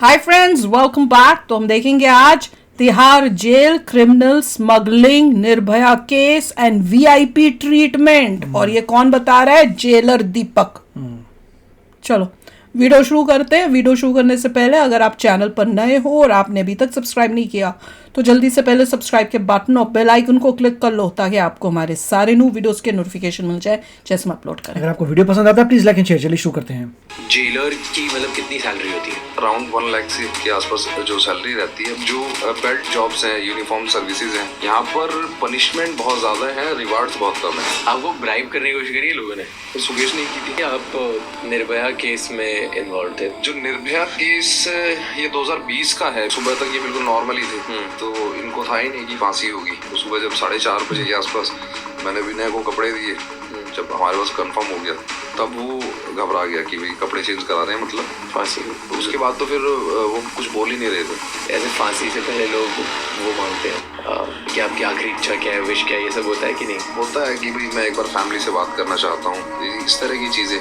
Hi friends, welcome back. तो हम देखेंगे आज Tihar jail criminal smuggling, Nirbhaya case and VIP treatment. और ये कौन बता रहा है? जेलर दीपक। चलो वीडियो शुरू करते हैं। वीडियो शुरू करने से पहले अगर आप चैनल पर नए हो और आपने अभी तक सब्सक्राइब नहीं किया तो जल्दी से पहले सब्सक्राइब के बटन और बेल आइकन को क्लिक कर लो ताकि आपको हमारे सारे न्यू वीडियोस के नोटिफिकेशन मिल जाए जैसे हम अपलोड करें। अगर आपको वीडियो पसंद आता है प्लीज लाइक एंड शेयर। चलिए शुरू करते हैं। जेलर की मतलब कितनी सैलरी होती है? अराउंड 1 लाख के आसपास जो सैलरी रहती है। जो बेल्ट जॉब्स हैं, यूनिफॉर्म सर्विसेज हैं, यहाँ पर पनिशमेंट बहुत ज्यादा है, रिवार्ड्स बहुत कम है। आपको ब्राइब करने की कोशिश करी है लोगों ने? तो सुगेश नहीं की थी। आप निर्भया केस में इन्वॉल्व थे? जो निर्भया केस ये 2020 का है। सुबह तक ये बिल्कुल नॉर्मल ही थे, तो इनको था ही नहीं कि फांसी होगी। तो सुबह जब 4:30 बजे के आसपास मैंने विनय को कपड़े दिए, जब हमारे पास कंफर्म हो गया तब वो घबरा गया कि भाई कपड़े चेंज करा रहे हैं मतलब फांसी। तो उसके बाद तो फिर वो कुछ बोल ही नहीं रहे थे। ऐसे फांसी से पहले लोग वो मांगते हैं कि आपकी आखिरी इच्छा क्या है, विश क्या है, ये सब होता है कि नहीं? होता है कि भाई मैं एक बार फैमिली से बात करना चाहता हूँ। इस तरह की चीजें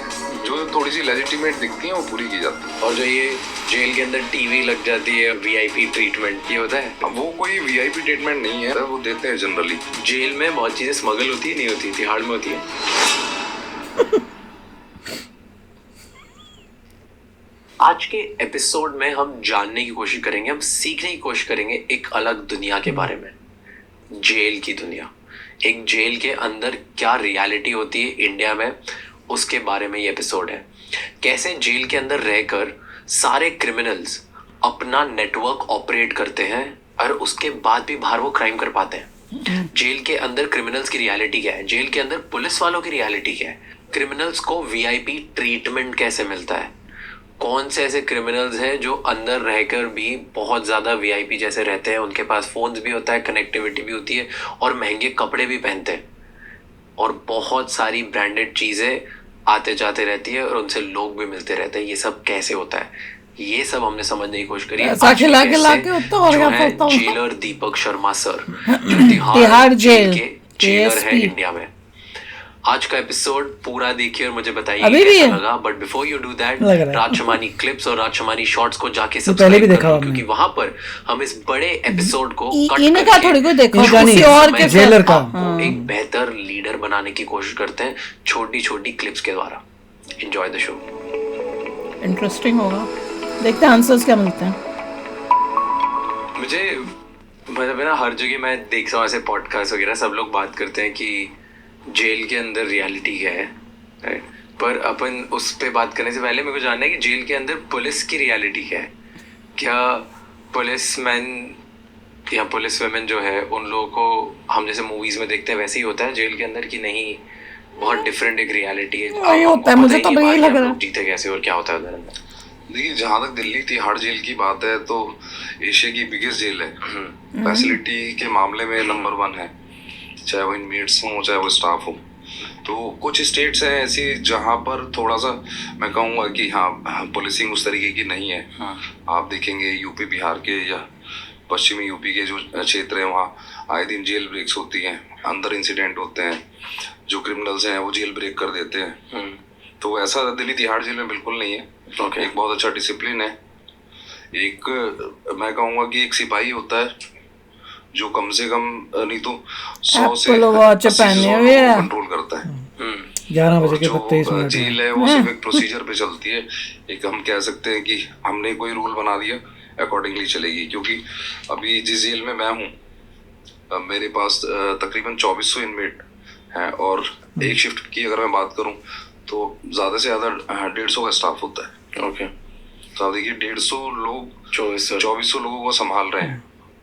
जो थोड़ी सी लेजिटिमेट दिखती हैं वो पूरी की जाती है। और जो ये जेल के अंदर टीवी लग जाती है, वीआईपी ट्रीटमेंट, ये होता है? वो कोई वीआईपी ट्रीटमेंट नहीं है, वो देते हैं जनरली। जेल में बहुत चीजें स्मगल होती है, नहीं होती? तिहाड़ में होती है? आज के एपिसोड में हम जानने की कोशिश करेंगे, हम सीखने की कोशिश करेंगे एक अलग दुनिया के बारे में, जेल की दुनिया। एक जेल के अंदर क्या रियलिटी होती है इंडिया में, उसके बारे में ये एपिसोड है। कैसे जेल के अंदर रहकर सारे क्रिमिनल्स अपना नेटवर्क ऑपरेट करते हैं और उसके बाद भी बाहर वो क्राइम कर पाते हैं। जेल के अंदर क्रिमिनल्स की रियलिटी क्या है, जेल के अंदर पुलिस वालों की रियलिटी क्या है, क्रिमिनल्स को वीआईपी ट्रीटमेंट कैसे मिलता है, कौन से ऐसे क्रिमिनल्स हैं जो अंदर रहकर भी बहुत ज़्यादा वीआईपी जैसे रहते हैं, उनके पास फोन्स भी होता है, कनेक्टिविटी भी होती है और महंगे कपड़े भी पहनते हैं और बहुत सारी ब्रांडेड चीज़ें आते जाते रहती है और उनसे लोग भी मिलते रहते हैं। ये सब कैसे होता है, ये सब हमने समझने की कोशिश करी। जेलर दीपक शर्मा सर, जो तिहाड़ जेल के जेलर है इंडिया में। आज का एपिसोड पूरा देखिए और मुझे बताइए कैसा लगा। But before you do that, Raj Shamani clips और राजशमानी शॉर्ट्स को जाके सब्सक्राइब करो, क्योंकि वहां पर हम इस बड़े एपिसोड को कट करके जेलर का एक बेहतर लीडर बनाने की कोशिश करते हैं छोटी छोटी क्लिप्स के द्वारा। Enjoy the show. इंटरेस्टिंग होगा, देखते हैं आंसर्स क्या मिलते हैं। मुझे मतलब ना हर जगह मैं देखता हूँ ऐसे पॉडकास्ट वगैरह, सब लोग बात करते हैं कि जेल के अंदर रियलिटी क्या है, राइट? पर अपन उस पे बात करने से पहले मेरे को जानना है कि जेल के अंदर पुलिस की रियलिटी क्या है। क्या पुलिस मैन या पुलिस वुमेन जो है उन लोगों को हम जैसे मूवीज में देखते हैं वैसे ही होता है जेल के अंदर, कि नहीं बहुत डिफरेंट एक रियलिटी है? होता है, मुझे तो यही लग रहा है। जीते कैसे और क्या होता है उधर अंदर? देखिए, जहाँ तक दिल्ली तिहाड़ जेल की बात है तो एशिया की बिगेस्ट जेल है। फैसिलिटी के मामले में नंबर 1 है, चाहे वो इनमेट्स हों चाहे वो स्टाफ हो। तो कुछ स्टेट्स हैं ऐसी जहाँ पर थोड़ा सा मैं कहूँगा कि हाँ पुलिसिंग उस तरीके की नहीं है। आप देखेंगे यूपी बिहार के या पश्चिमी यूपी के जो क्षेत्र हैं वहाँ आए दिन जेल ब्रेक्स होती हैं, अंदर इंसिडेंट होते हैं, जो क्रिमिनल्स हैं वो जेल ब्रेक कर देते हैं। तो ऐसा दिल्ली तिहाड़ जेल में बिल्कुल नहीं है। एक बहुत अच्छा डिसिप्लिन है। एक मैं कहूँगा कि एक सिपाही होता है जो कम से कम नहीं तो 100 से 80 कंट्रोल करता है। 11 बजे के 23 मिनट जेल है वो सिर्फ एक प्रोसीजर पे चलती है। एक हम कह सकते हैं कि हमने कोई रूल बना दिया, अकॉर्डिंगली चलेगी। क्योंकि अभी जिस जेल में मैं हूँ मेरे पास तकरीबन 2400 इनमेट हैं और एक शिफ्ट की अगर मैं बात करूँ तो ज़्यादा से ज़्यादा 150 का स्टाफ होता है। ओके, तो आप देखिए 150 लोग 2400 लोगों को संभाल रहे हैं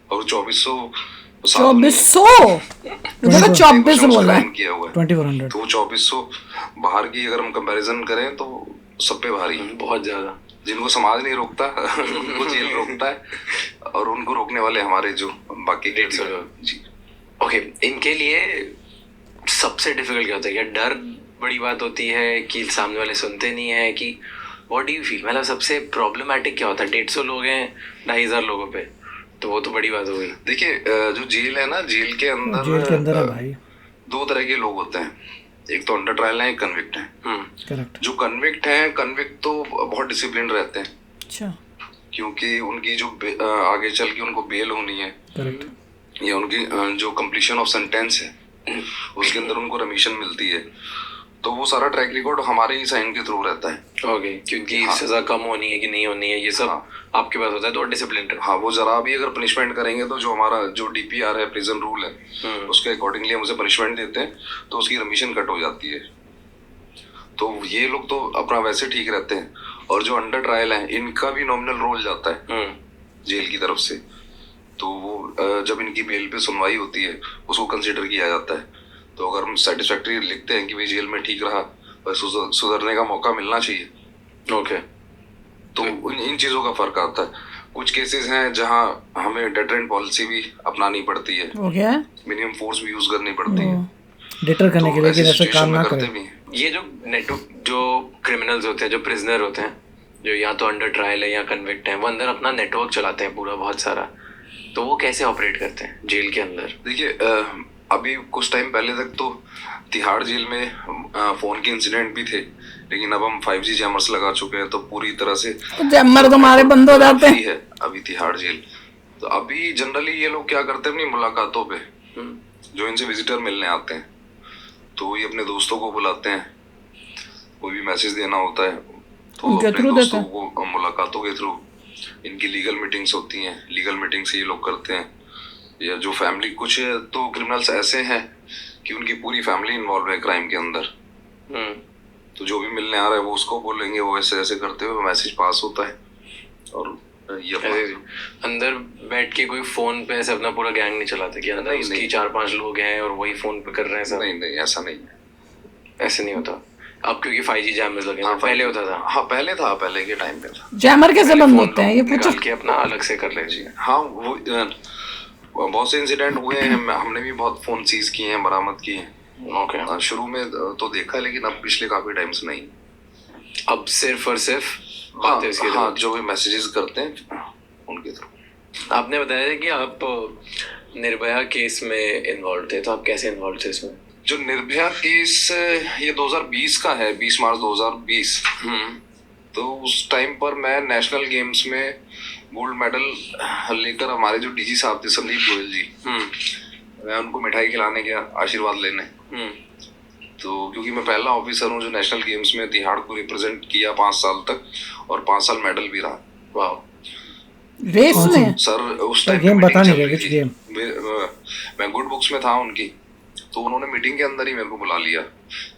और 2400 किया हुआ है 2400। तो 2400 बाहर की अगर हम कंपैरिजन करें तो सब पे भारी, बहुत ज्यादा। जिनको समाज नहीं रोकता उनको जेल रोकता है और उनको रोकने वाले हमारे जो बाकी 150 जी। ओके, इनके लिए सबसे डिफिकल्ट क्या होता है? क्या डर बड़ी बात होती है कि सामने वाले सुनते नहीं है, कि व्हाट डू यू फील? मतलब सबसे प्रॉब्लमेटिक क्या होता है? 150 लोग हैं 2500 लोगों पे, तो वो तो बड़ी बात हो गई। देखिए, जो जेल है ना, जेल के अंदर है भाई 2 तरह के लोग होते हैं। एक तो अंडर ट्रायल है, एक कन्विक्ट है। करेक्ट। जो कन्विक्ट है, कन्विक्ट तो बहुत डिसिप्लिन रहते हैं। अच्छा। क्योंकि उनकी जो आगे चल के उनको बेल होनी है करेक्ट। या उनकी जो कंप्लीशन ऑफ सेंटेंस है उसके अंदर उनको रिमिशन मिलती है, तो वो सारा ट्रैक रिकॉर्ड हमारे ही साइन के थ्रू रहता है। ओके, क्योंकि सजा कम होनी है कि नहीं होनी है ये सब आपके पास होता है, तो डिसिप्लिन। हाँ, वो जरा भी अगर पनिशमेंट करेंगे तो जो हमारा जो DPR है, प्रिजन रूल है, उसके अकॉर्डिंगली हम उसे पनिशमेंट देते हैं, तो उसकी रिमिशन कट हो जाती है। तो ये लोग तो अपना वैसे ठीक रहते हैं, और जो अंडर ट्रायल है इनका भी नॉमिनल रोल जाता है जेल की तरफ से। तो वो जब इनकी बेल पे सुनवाई होती है उसको कंसिडर किया जाता है। तो अगर हम सेटिस्फैक्ट्री लिखते हैं कि भाई जेल में ठीक रहा, बस सुधरने का मौका मिलना चाहिए। ओके, तो इन चीज़ों का फर्क आता है। कुछ केसेस हैं जहां हमें डेटरेंट पॉलिसी भी अपनानी पड़ती है, हो गया है मिनिमम फोर्स भी यूज करनी पड़ती है डिटर करने के लिए कि ऐसे काम ना करते करें। भी हैं। ये जो क्रिमिनल्स होते हैं, जो प्रिजनर होते हैं, जो या तो अंडर ट्रायल है या कन्विक्ट हैं, वो अंदर अपना नेटवर्क चलाते हैं पूरा बहुत सारा। तो वो कैसे ऑपरेट करते हैं जेल के अंदर? देखिए, अभी कुछ टाइम पहले तक तो तिहाड़ जेल में फोन के इंसिडेंट भी थे, लेकिन अब हम 5G जैमर्स लगा चुके हैं, तो पूरी तरह से जैमर तुम्हारे बंद हो जाते हैं। फ्री है अभी तिहाड़ जेल। तो अभी जनरली ये लोग क्या करते हैं, अपनी मुलाकातों पे जो इनसे विजिटर मिलने आते हैं, तो ये अपने दोस्तों को बुलाते हैं, कोई भी मैसेज देना होता है तो उनके अपने थ्रू दोस्तों देते को मुलाकातों के थ्रू। इनकी लीगल मीटिंग्स होती हैं, लीगल मीटिंग्स ये लोग करते हैं। या जो फैमिली, कुछ तो क्रिमिनल्स ऐसे हैं कि उनकी पूरी फैमिली इन्वॉल्व है क्राइम के अंदर, तो जो भी मिलने आ रहा है वो उसको बोलेंगे, वो ऐसे ऐसे करते हुए मैसेज पास होता है। और ये अंदर बैठ के कोई फोन पे ऐसे अपना पूरा गैंग नहीं चलाता कि अंदर उसकी 4-5 लोग हैं और वही फोन पे कर रहे हैं सब? नहीं, ऐसा नहीं है, ऐसे नहीं होता अब, क्योंकि 5G जैमर्स लगे हैं। पहले होता था। हाँ, पहले के टाइम पे था। जैमर कैसे बंद होते हैं ये पूछो। निकाल के अपना अलग से कर ले जी। हाँ, वो बहुत से इंसिडेंट हुए हैं, हमने भी बहुत फोन सीज किए हैं, बरामद किए हैं। ओके, शुरू में तो देखा है, लेकिन अब पिछले काफी टाइम से नहीं। अब सिर्फ और सिर्फ हाँ, बातें इसके हाँ, जो भी मैसेजेस करते हैं उनके थ्रू। आपने बताया कि आप निर्भया केस में इन्वॉल्व थे, तो आप कैसे इन्वॉल्व थे इसमें? जो निर्भया केस ये 2020 का है, 20 मार्च 2020। तो उस टाइम पर मैं नेशनल गेम्स में गोल्ड मेडल लेकर, हमारे जो DG साहब थे संदीप गोयल जी, मैं उनको मिठाई खिलाने गया, आशीर्वाद लेने। तो क्योंकि मैं पहला ऑफिसर हूँ जो नेशनल गेम्स में तिहाड़ को रिप्रेजेंट किया 5 साल तक, और 5 साल मेडल भी रहा। वाह, रेस में सर उस टाइम गेम मीटिंग बता नहीं चल रहे, रही which थी। game? मैं गुड बुक्स में था उनकी, तो उन्होंने मीटिंग के अंदर ही मेरे को बुला लिया।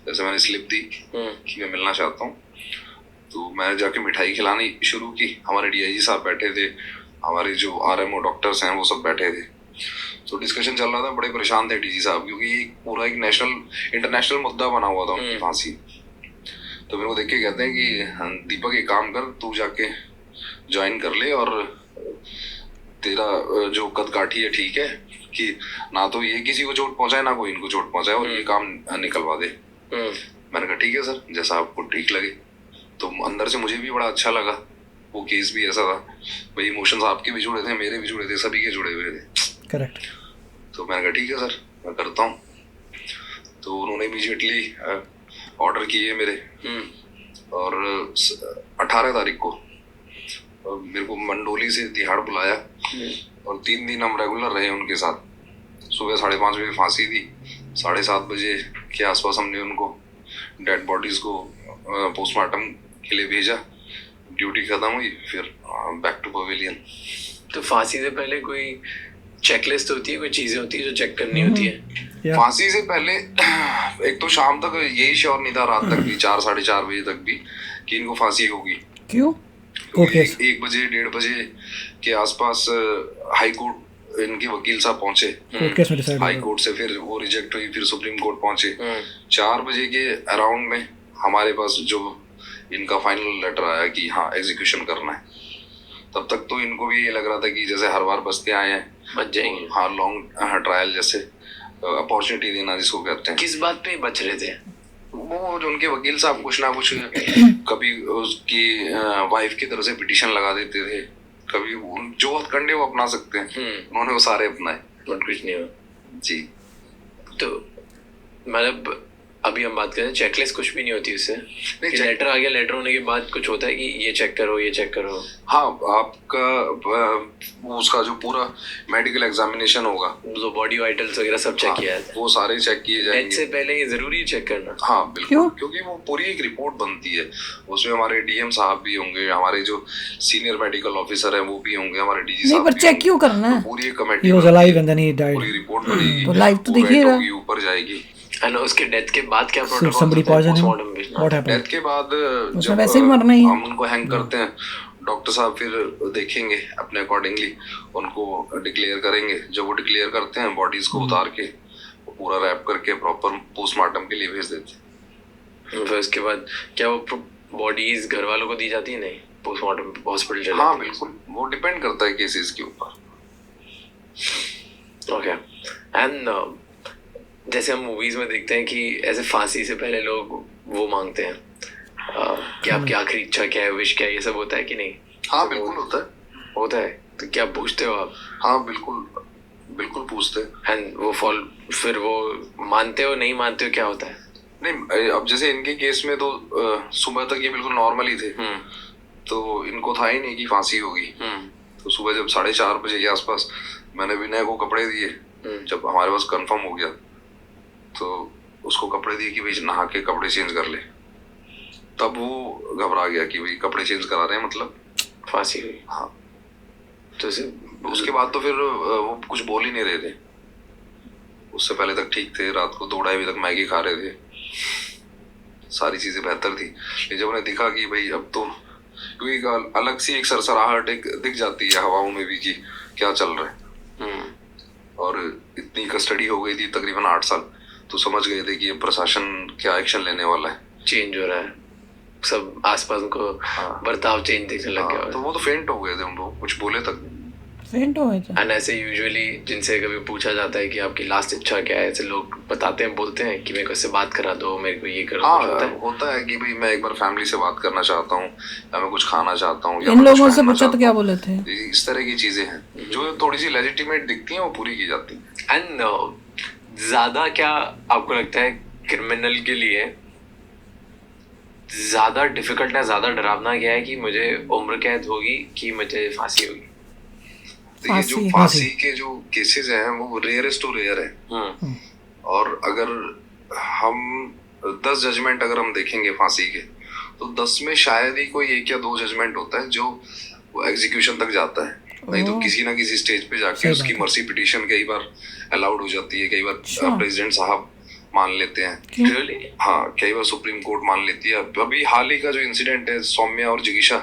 जैसे मैंने स्लिप दी कि मैं मिलना चाहता हूँ, तो मैं जाके मिठाई खिलानी शुरू की। हमारे DIG साहब बैठे थे, हमारे जो RMO डॉक्टर्स हैं वो सब बैठे थे। तो डिस्कशन चल रहा था, बड़े परेशान थे DG साहब, क्योंकि पूरा एक इंटरनेशनल मुद्दा बना हुआ था उनकी फांसी। तो मेरे को देख के कहते हैं कि दीपक एक काम कर, तू जाके ज्वाइन कर ले, और तेरा जो कदकाठी है ठीक है, कि ना तो ये किसी को चोट पहुंचाए ना कोई इनको चोट पहुंचाए, और ये काम निकलवा दे। मैंने कहा ठीक है सर, जैसा आपको ठीक लगे। तो अंदर से मुझे भी बड़ा अच्छा लगा। वो केस भी ऐसा था भाई, इमोशंस आपके भी जुड़े थे, मेरे भी जुड़े थे, सभी के जुड़े हुए थे। करेक्ट। तो मैंने कहा ठीक है सर, मैं करता हूँ। तो उन्होंने इमीडिएटली ऑर्डर किए मेरे, और 18 तारीख को मेरे को मंडोली से तिहाड़ बुलाया, और 3 दिन हम रेगुलर रहे उनके साथ। सुबह 5:30 बजे फांसी दी, 7:30 बजे के आसपास हमने उनको डेड बॉडीज को पोस्टमार्टम के लिए भेजा। ड्यूटी खत्म हुई, फिर बैक टू पवेलियन। तो फांसी से पहले कोई चेकलिस्ट होती है, कोई चीजें होती है जो चेक करनी होती है? फांसी से पहले एक तो शाम तक यही श्योर नहीं था, रात तक भी 4 साढ़े 4 बजे तक भी, कि इनको फांसी होगी। क्यों? 1 बजे 1:30 बजे के आसपास हाई कोर्ट इनके वकील साहब पहुंचे, हाई कोर्ट से फिर वो रिजेक्ट हुई, फिर सुप्रीम कोर्ट पहुंचे। 4 बजे के अराउंड में हमारे पास जो इनका फाइनल लेटर आया कि हाँ एग्जीक्यूशन करना है। तब तक तो इनको भी ये लग रहा था कि जैसे हर बार बचते आए हैं, बच जाएंगे। हाँ, लॉन्ग ट्रायल जैसे अपॉर्चुनिटी देना जिसको कहते हैं। किस बात पे बच रहे थे? वो जो उनके वकील साहब कुछ ना कुछ, कभी उसकी वाइफ की तरफ से पिटीशन लगा देते थे, कभी जो हथकंडे वो अपना सकते हैं उन्होंने वो सारे अपनाए, बट कुछ नहीं हुआ जी। तो मतलब अभी हम बात करें चेकलिस्ट कुछ भी नहीं होती उससे, नहीं, लेटर आ गया, लेटर होने के बाद कुछ होता है कि ये चेक करो ये चेक करो। हाँ, आपका उसका जो पूरा मेडिकल एग्जामिनेशन होगा, जो बॉडी वाइटल्स वगैरह सब चेक किया जाता वो सारे चेक किए है। डेथ जाएंगे। से पहले ये जरूरी है चेक करना। हाँ बिल्कुल, क्यों? क्योंकि वो पूरी एक रिपोर्ट बनती है, उसमें हमारे डीएम साहब भी होंगे, हमारे जो सीनियर मेडिकल ऑफिसर है वो भी होंगे, हमारे डीजी नहीं साहब पर भी चेक होंगे। क्यों करना तो है? पूरी एक He committee was alive and then he died. पूरी रिपोर्ट बनेगी, तो live तो वो देखिएगा। vet होगी, ऊपर जाएगी। एंड उसके डेथ के बाद क्या So protocol somebody poisoned him. Postmortem भेजना? What happened? डेथ के बाद उसने जब वैसे भी मरना ही है। हम उनको हैंग करते हैं, डॉक्टर साहब फिर देखेंगे अपने अकॉर्डिंगली, उनको डिक्लेयर करेंगे। जब वो डिक्लेयर करते हैं, बॉडीज को उतार के पूरा रैप करके प्रॉपर पोस्टमार्टम के लिए भेज देते हैं। फिर उसके बाद क्या वो बॉडीज घर वालों को दी जाती है? नहीं, पोस्टमार्टम हॉस्पिटल चले हाँ जाती है। बिल्कुल, वो डिपेंड करता है केसेस के ऊपर। ओके। एंड जैसे हम मूवीज में देखते हैं कि ऐसे फांसी से पहले लोग वो मांगते हैं कि आपकी आखिरी इच्छा क्या है, विश क्या है, ये सब होता है कि नहीं? हाँ बिल्कुल होता है। होता है। तो क्या पूछते हो आप? हाँ बिल्कुल बिल्कुल पूछते हैं। एंड वो फिर वो मानते हो नहीं मानते हो, क्या होता है? नहीं, अब जैसे इनके केस में तो सुबह तक ये बिल्कुल नॉर्मल ही थे, तो इनको था ही नहीं कि फांसी होगी। तो सुबह जब 4:30 बजे के आसपास मैंने विनय को कपड़े दिए, जब हमारे पास कंफर्म हो गया तो उसको कपड़े दिए कि भाई नहा के कपड़े चेंज कर ले। तब वो घबरा गया कि भाई कपड़े चेंज करा रहे हैं मतलब फांसी हुई। हाँ। तो उसके बाद तो फिर वो कुछ बोल ही नहीं रहे थे। उससे पहले तक ठीक थे, रात को 2-2:30 बजे तक मैगी खा रहे थे, सारी चीजें बेहतर थी। लेकिन जब उन्हें दिखा कि भाई अब तो, क्योंकि एक अलग सी एक सरसराहट एक दिख जाती है हवाओं में भी कि क्या चल रहा है। और इतनी कस्टडी हो गई थी तकरीबन 8 साल, तो समझ गए थे कि ये प्रशासन क्या एक्शन लेने वाला है, चेंज हो रहा है, सब आसपास उनको बर्ताव चेंज दिखने लग गया। तो वो तो फेंट हो गए थे, उनको कुछ बोले तक। फेंट हो गए थे। एंड ऐसे यूजुअली जिनसे कभी पूछा जाता है कि आपकी लास्ट इच्छा क्या है, ऐसे लोग बताते हैं, बोलते हैं कि मेरे को इससे बात करा दो, मेरे को ये करो। हाँ होता है कि भाई मैं एक बार फैमिली से बात करना चाहता हूँ, या मैं कुछ खाना चाहता हूँ, इन लोगों से पूछा तो क्या बोले थे? इस तरह की चीजें हैं जो थोड़ी सी लेजिटिमेट दिखती हैं, वो पूरी की जाती हैं। एंड ज्यादा क्या आपको लगता है क्रिमिनल के लिए ज्यादा डिफिकल्ट है, ज्यादा डरावना क्या है कि मुझे उम्र कैद होगी कि मुझे फांसी होगी? तो ये जो फांसी के जो केसेस हैं वो रेयरेस्ट टू रेयर है। और अगर हम 10 जजमेंट अगर हम देखेंगे फांसी के, तो 10 में शायद ही कोई 1 या 2 जजमेंट होता है जो एग्जीक्यूशन तक जाता है। नहीं तो किसी ना किसी स्टेज पे जाके उसकी मर्सी पिटीशन कई बार अलाउड हो जाती है, कई बार प्रेसिडेंट साहब मान लेते हैं। हाँ, कई बार सुप्रीम कोर्ट मान लेती है। अभी हाल ही का जो इंसिडेंट है सौम्या और जिगीशा,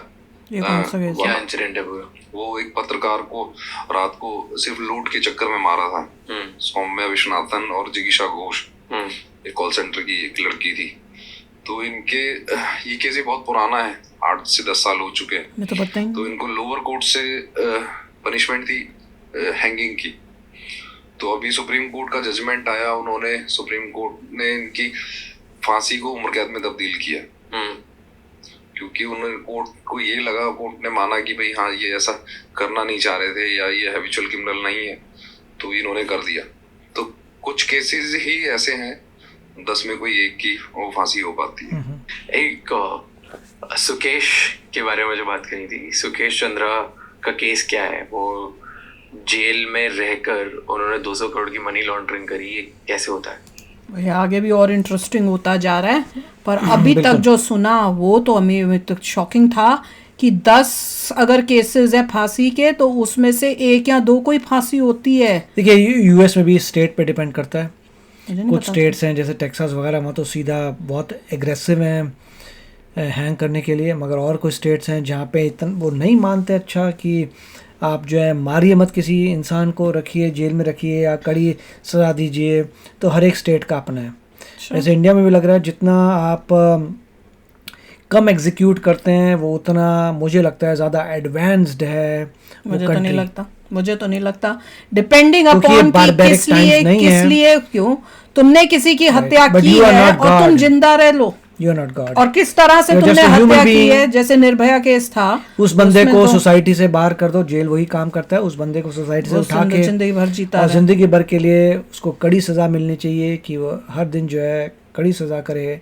क्या इंसिडेंट है पूरा? वो एक पत्रकार को रात को सिर्फ लूट के चक्कर में मारा था। सौम्या विश्वनाथन और जिगीशा घोष, एक कॉल सेंटर की एक लड़की थी। तो इनके ये केस बहुत पुराना है, 8 से 10 साल हो चुके हैं। तो पता ही। तो इनको लोअर कोर्ट से पनिशमेंट थी हैंगिंग की। तो अभी सुप्रीम कोर्ट का जजमेंट आया, उन्होंने सुप्रीम कोर्ट ने इनकी फांसी को उम्र कैद में तब्दील किया, क्योंकि उन्होंने कोर्ट को ये लगा, कोर्ट ने माना कि भाई हाँ ये ऐसा करना नहीं चाह रहे थे या ये हैबिचुअल क्रिमिनल नहीं है, तो इन्होंने कर दिया। तो कुछ केसेस ही ऐसे हैं 10 में कोई एक की वो फांसी हो पाती है। एक सुकेश के बारे में जो बात करी थी, सुकेश चंद्रा का केस क्या है? वो जेल में रहकर उन्होंने 200 करोड़ की मनी लॉन्ड्रिंग करी, ये कैसे होता है? ये आगे भी और इंटरेस्टिंग होता जा रहा है, पर अभी तक जो सुना वो तो हमें तक शॉकिंग था कि 10 अगर केसेस है फांसी के, तो उसमें से 1 या 2 कोई फांसी होती है। देखिए यूएस में भी स्टेट पे डिपेंड करता है। कुछ स्टेट्स हैं जैसे टेक्सास वगैरह, वहाँ तो सीधा बहुत एग्रेसिव हैं हैंग करने के लिए, मगर और कुछ स्टेट्स हैं जहाँ पे इतना वो नहीं मानते अच्छा कि आप जो है मारिए मत, किसी इंसान को रखिए जेल में रखिए या कड़ी सज़ा दीजिए। तो हर एक स्टेट का अपना है। जैसे इंडिया में भी लग रहा है जितना आप कम एग्जीक्यूट करते हैं वो उतना मुझे लगता है ज़्यादा एडवांस्ड है। मुझे तो नहीं लगता डिपेंडिंग अपॉन किस लिए क्यों तुमने किसी की हत्या की है और तुम जिंदा रह लो, यू आर नॉट गॉड। और किस तरह से तुमने हत्या की है, जैसे निर्भया केस था, उस बंदे को सोसाइटी से बाहर कर दो, जेल वही काम करता है। उस बंदे को सोसाइटी से उठा के जिंदगी भर जीता और जिंदगी भर के लिए उसको कड़ी सजा मिलनी चाहिए कि वो हर दिन जो है कड़ी सज़ा करे,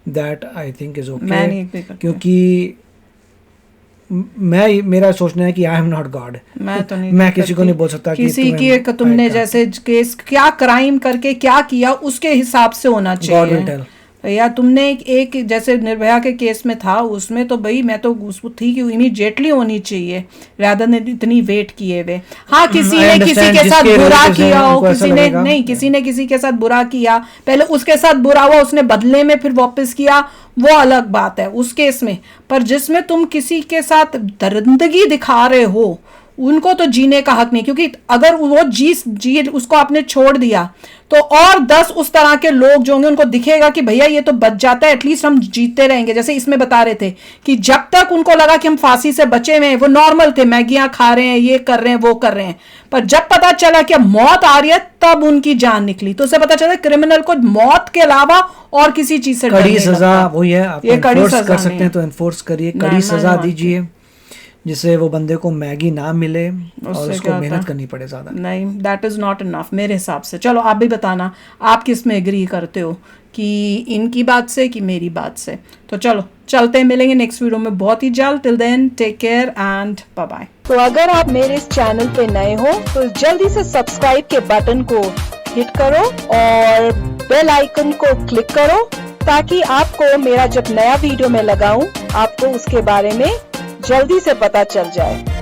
दैट आई थिंक इज़ मैं नहीं ओके, agree करती। क्योंकि मेरा सोचना है कि आई एम नॉट गॉड, मैं तो नहीं मैं किसी को नहीं बोल सकता कि किसी तुम्हें की तुमने का- जैसे केस क्या क्राइम करके क्या किया उसके हिसाब से होना God will चाहिए tell. या तुमने एक जैसे निर्भया के केस में था, उसमें तो भाई मैं तो उसको थी कि इमीडिएटली होनी चाहिए रादर ने इतनी वेट किए हुए। हाँ, किसी I ने किसी understand, के साथ जिसके बुरा relatives हैं, किया हो, उनको ऐसा किसी ने लगेगा। नहीं, किसी ने किसी के साथ बुरा किया, पहले उसके साथ बुरा हुआ, उसने बदले में फिर वापस किया, वो अलग बात है उस केस में। पर जिसमें तुम किसी के साथ दरिंदगी दिखा रहे हो, उनको तो जीने का हक नहीं, क्योंकि अगर वो जी उसको आपने छोड़ दिया तो और 10 उस तरह के लोग जो होंगे उनको दिखेगा कि भैया ये तो बच जाता है, एटलीस्ट हम जीते रहेंगे। जैसे इसमें बता रहे थे कि जब तक उनको लगा कि हम फांसी से बचे हुए हैं, वो नॉर्मल थे, मैगियां खा रहे हैं, ये कर रहे हैं, वो कर रहे हैं, पर जब पता चला कि अब मौत आ रही है तब उनकी जान निकली। तो उससे पता चला क्रिमिनल को मौत के अलावा और किसी चीज से डर कड़ी नहीं सजा लगता। वही है, आप ये कड़ी एनफोर्स सजा कर सकते नहीं हैं तो एनफोर्स करिए, नहीं, कड़ी मैं सजा नहीं मानती। दीजिए जिससे वो बंदे को मैगी ना मिले और उससे उसको क्या होता मेहनत है? करनी पड़े ज़्यादा। नहीं, दैट इज नॉट इनफ मेरे हिसाब से। चलो आप भी बताना आप किस में एग्री करते हो, कि इनकी बात से कि मेरी बात से। तो चलो चलते हैं, मिलेंगे नेक्स्ट वीडियो में बहुत ही जल्द। Till then take care and bye bye. तो अगर आप मेरे इस चैनल पे नए हो तो जल्दी से सब्सक्राइब के बटन को हिट करो और बेल आइकन को क्लिक करो, ताकि आपको मेरा जब नया वीडियो मैं लगाऊं आपको उसके बारे में जल्दी से पता चल जाए।